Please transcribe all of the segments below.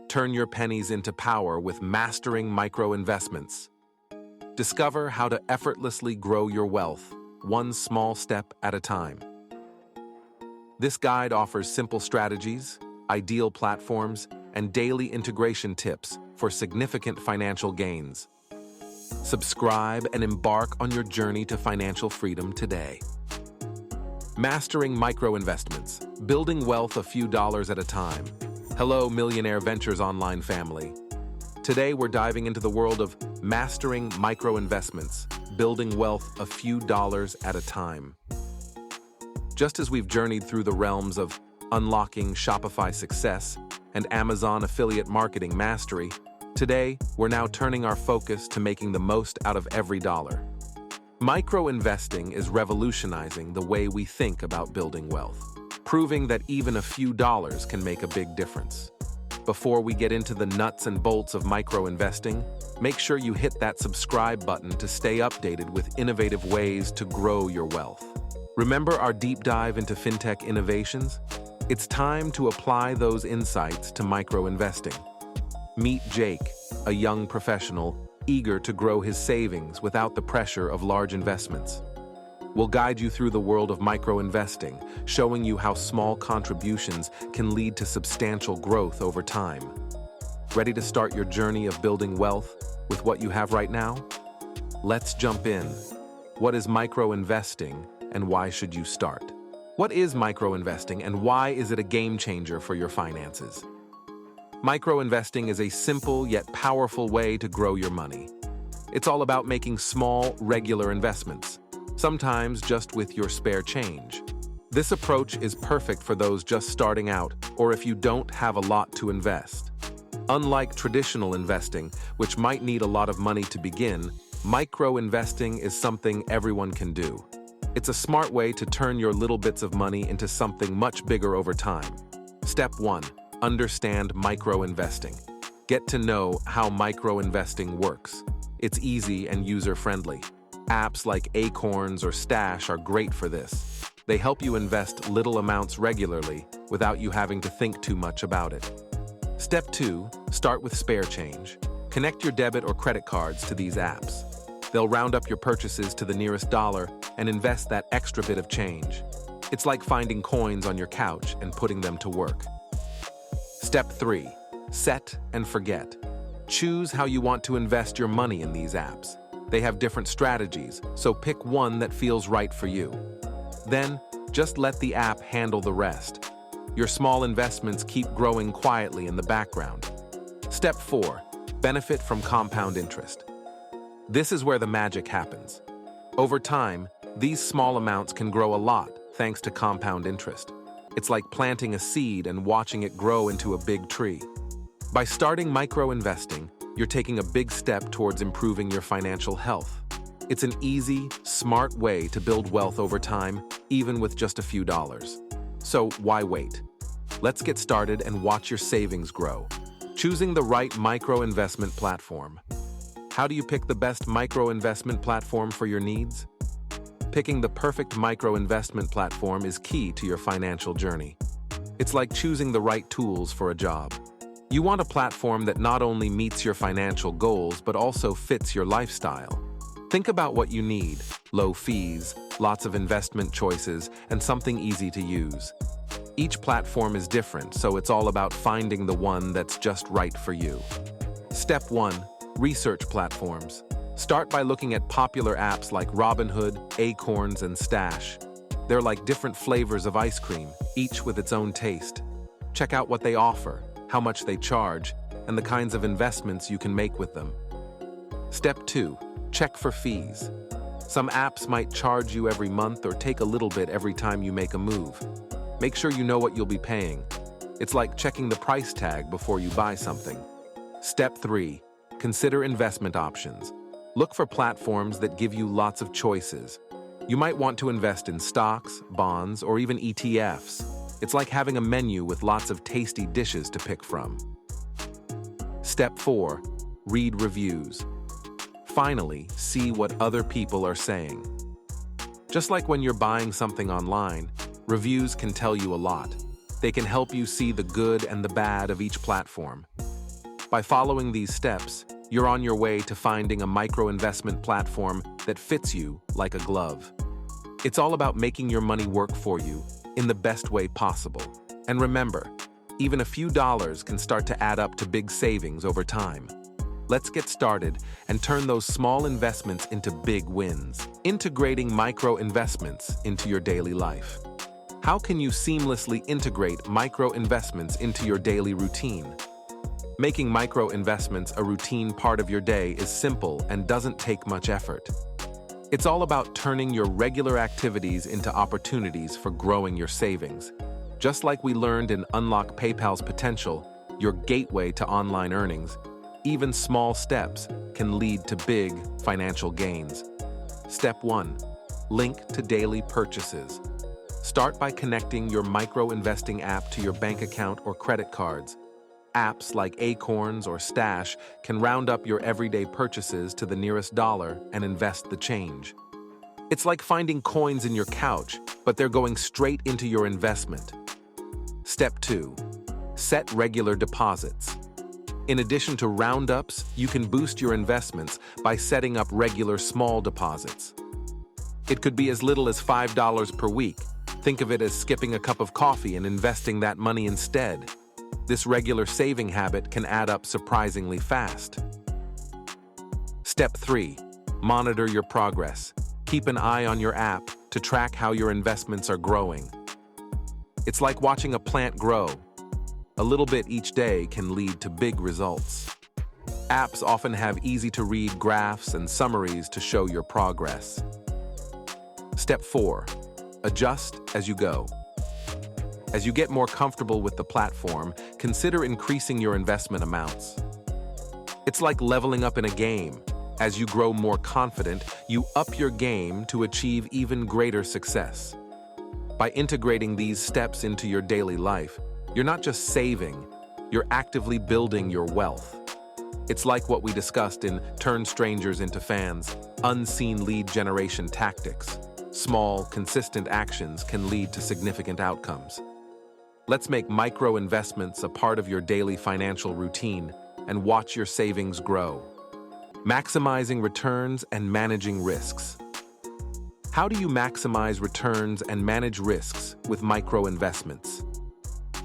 Turn your pennies into power with mastering micro investments. Discover how to effortlessly grow your wealth, one small step at a time. This guide offers simple strategies, ideal platforms, and daily integration tips for significant financial gains. Subscribe and embark on your journey to financial freedom today. Mastering micro investments, building wealth a few dollars at a time. Hello, Millionaire Ventures Online family. Today we're diving into the world of mastering micro investments, building wealth a few dollars at a time. Just as we've journeyed through the realms of unlocking Shopify success and Amazon affiliate marketing mastery, today we're now turning our focus to making the most out of every dollar. Micro-investing is revolutionizing the way we think about building wealth, proving that even a few dollars can make a big difference. Before we get into the nuts and bolts of micro-investing, make sure you hit that subscribe button to stay updated with innovative ways to grow your wealth. Remember our deep dive into fintech innovations? It's time to apply those insights to micro-investing. Meet Jake, a young professional eager to grow his savings without the pressure of large investments. We'll guide you through the world of micro-investing, showing you how small contributions can lead to substantial growth over time. Ready to start your journey of building wealth with what you have right now? Let's jump in. What is micro-investing and why should you start? What is micro-investing and why is it a game changer for your finances? Micro-investing is a simple yet powerful way to grow your money. It's all about making small, regular investments, sometimes just with your spare change. This approach is perfect for those just starting out or if you don't have a lot to invest. Unlike traditional investing, which might need a lot of money to begin, micro-investing is something everyone can do. It's a smart way to turn your little bits of money into something much bigger over time. Step 1. Understand micro-investing. Get to know how micro-investing works. It's easy and user-friendly. Apps like Acorns or Stash are great for this. They help you invest little amounts regularly without you having to think too much about it. Step 2. Start with spare change. Connect your debit or credit cards to these apps. They'll round up your purchases to the nearest dollar and invest that extra bit of change. It's like finding coins on your couch and putting them to work. Step 3. Set and forget. Choose how you want to invest your money in these apps. They have different strategies, so pick one that feels right for you. Then, just let the app handle the rest. Your small investments keep growing quietly in the background. Step 4. Benefit from compound interest. This is where the magic happens. Over time, these small amounts can grow a lot thanks to compound interest. It's like planting a seed and watching it grow into a big tree. By starting micro-investing, you're taking a big step towards improving your financial health. It's an easy, smart way to build wealth over time, even with just a few dollars. So why wait? Let's get started and watch your savings grow. Choosing the right micro-investment platform. How do you pick the best micro-investment platform for your needs? Picking the perfect micro-investment platform is key to your financial journey. It's like choosing the right tools for a job. You want a platform that not only meets your financial goals but also fits your lifestyle. Think about what you need: low fees, lots of investment choices, and something easy to use. Each platform is different, so it's all about finding the one that's just right for you. Step 1. Research platforms. Start by looking at popular apps like Robinhood, Acorns, and Stash. They're like different flavors of ice cream, each with its own taste. Check out what they offer, how much they charge, and the kinds of investments you can make with them. Step 2. Check for fees. Some apps might charge you every month or take a little bit every time you make a move. Make sure you know what you'll be paying. It's like checking the price tag before you buy something. Step 3. Consider investment options. Look for platforms that give you lots of choices. You might want to invest in stocks, bonds, or even ETFs. It's like having a menu with lots of tasty dishes to pick from. Step 4. Read reviews. Finally, see what other people are saying. Just like when you're buying something online, reviews can tell you a lot. They can help you see the good and the bad of each platform. By following these steps, you're on your way to finding a micro-investment platform that fits you like a glove. It's all about making your money work for you in the best way possible. And remember, even a few dollars can start to add up to big savings over time. Let's get started and turn those small investments into big wins. Integrating micro-investments into your daily life. How can you seamlessly integrate micro-investments into your daily routine? Making micro-investments a routine part of your day is simple and doesn't take much effort. It's all about turning your regular activities into opportunities for growing your savings. Just like we learned in Unlock PayPal's Potential, your gateway to online earnings, even small steps can lead to big financial gains. Step 1. Link to daily purchases. Start by connecting your micro-investing app to your bank account or credit cards. Apps like Acorns or Stash can round up your everyday purchases to the nearest dollar and invest the change. It's like finding coins in your couch, but they're going straight into your investment. Step 2. Set regular deposits. In addition to roundups, you can boost your investments by setting up regular small deposits. It could be as little as $5 per week. Think of it as skipping a cup of coffee and investing that money instead. This regular saving habit can add up surprisingly fast. Step 3. Monitor your progress. Keep an eye on your app to track how your investments are growing. It's like watching a plant grow. A little bit each day can lead to big results. Apps often have easy-to-read graphs and summaries to show your progress. Step 4. Adjust as you go. As you get more comfortable with the platform, consider increasing your investment amounts. It's like leveling up in a game. As you grow more confident, you up your game to achieve even greater success. By integrating these steps into your daily life, you're not just saving, you're actively building your wealth. It's like what we discussed in Turn Strangers into Fans, unseen lead generation tactics. Small, consistent actions can lead to significant outcomes. Let's make micro-investments a part of your daily financial routine and watch your savings grow. Maximizing returns and managing risks. How do you maximize returns and manage risks with micro-investments?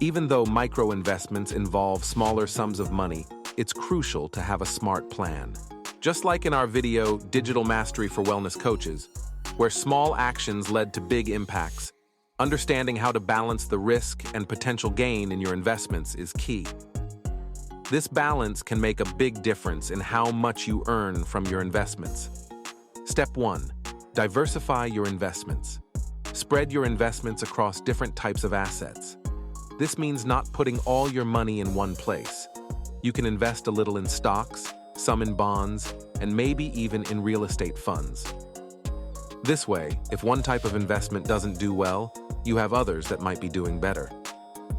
Even though micro-investments involve smaller sums of money, it's crucial to have a smart plan. Just like in our video, Digital Mastery for Wellness Coaches, where small actions led to big impacts, understanding how to balance the risk and potential gain in your investments is key. This balance can make a big difference in how much you earn from your investments. Step 1. Diversify your investments. Spread your investments across different types of assets. This means not putting all your money in one place. You can invest a little in stocks, some in bonds, and maybe even in real estate funds. This way, if one type of investment doesn't do well, you have others that might be doing better.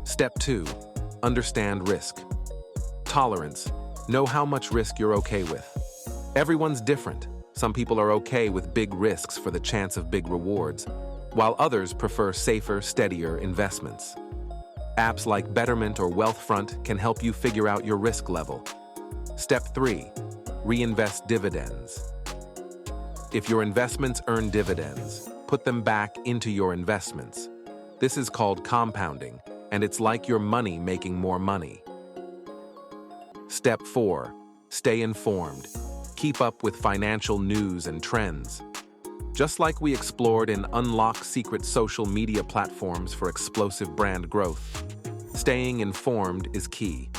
Step 2. Understand risk. Tolerance. Know how much risk you're okay with. Everyone's different. Some people are okay with big risks for the chance of big rewards, while others prefer safer, steadier investments. Apps like Betterment or Wealthfront can help you figure out your risk level. Step 3. Reinvest dividends. If your investments earn dividends, put them back into your investments. This is called compounding, and it's like your money making more money. Step 4. Stay informed. Keep up with financial news and trends. Just like we explored in Unlock secret social media platforms for explosive brand growth, staying informed is key.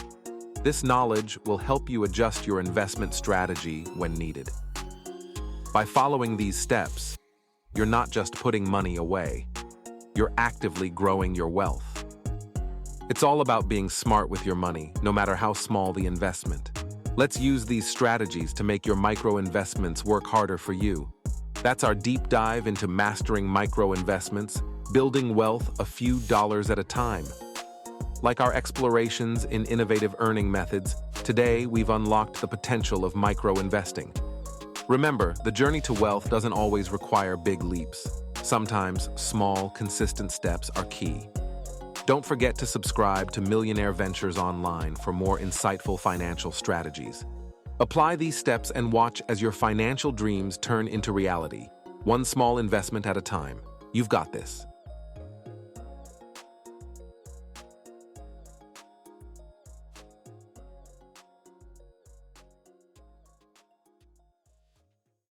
This knowledge will help you adjust your investment strategy when needed. By following these steps, you're not just putting money away. You're actively growing your wealth. It's all about being smart with your money, no matter how small the investment. Let's use these strategies to make your micro-investments work harder for you. That's our deep dive into mastering micro-investments, building wealth a few dollars at a time. Like our explorations in innovative earning methods, today we've unlocked the potential of micro-investing. Remember, the journey to wealth doesn't always require big leaps. Sometimes, small, consistent steps are key. Don't forget to subscribe to Millionaire Ventures Online for more insightful financial strategies. Apply these steps and watch as your financial dreams turn into reality, one small investment at a time. You've got this.